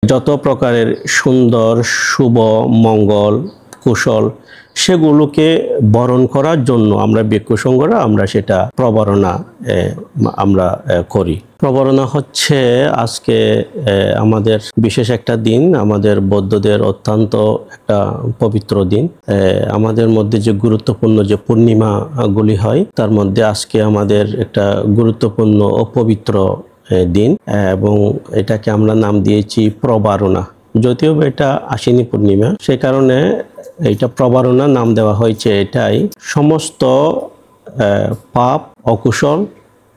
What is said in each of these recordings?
যত প্রকারের সুন্দর শুভ মঙ্গল কুশল সেগুলোকে বরণ করার জন্য আমরা ভিক্ষু সংঘরা আমরা সেটা প্রবরণা আমরা করি। প্রবরণা হচ্ছে আজকে আমাদের বিশেষ একটা দিন, আমাদের বৌদ্ধদের অত্যন্ত একটা পবিত্র দিন। আমাদের মধ্যে যে গুরুত্বপূর্ণ যে পূর্ণিমাগুলি হয় তার মধ্যে আজকে আমাদের একটা গুরুত্বপূর্ণ ও পবিত্র দিন এবং এটাকে আমরা নাম দিয়েছি প্রবারণা। যদিও এটা আশ্বিনী পূর্ণিমা, সে কারণে এইটা প্রবারণা নাম দেওয়া হয়েছে। এটাই সমস্ত পাপ, অকুশল,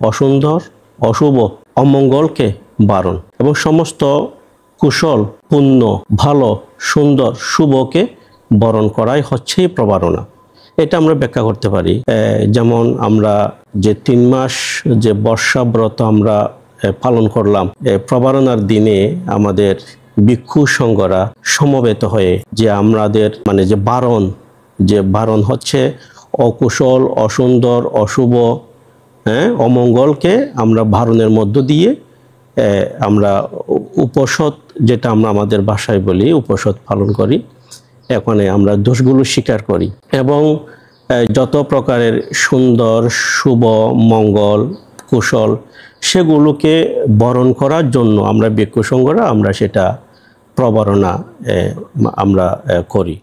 অসুন্দর, অশুভ, অমঙ্গলকে বারণ এবং সমস্ত কুশল, পুণ্য, ভালো, সুন্দর, শুভকে বরণ করাই হচ্ছে প্রবারণা। এটা আমরা ব্যাখ্যা করতে পারি। যেমন আমরা যে 3 মাস যে বর্ষাব্রত আমরা পালন করলাম, প্রবারণার দিনে আমাদের ভিক্ষু সংঘরা সমবেত হয়ে যে আমাদের মানে যে বারণ হচ্ছে অকুশল, অসুন্দর, অশুভ, অমঙ্গলকে আমরা বারণের মধ্য দিয়ে আমরা উপসৎ, যেটা আমরা আমাদের ভাষায় বলি উপসৎ পালন করি। এখানে আমরা দোষগুলো স্বীকার করি এবং যত প্রকারের সুন্দর শুভ মঙ্গল কুশল সেগুলোকে বরণ করার জন্য আমরা ভিক্ষু সংঘরা আমরা সেটা প্রবরণা আমরা করি।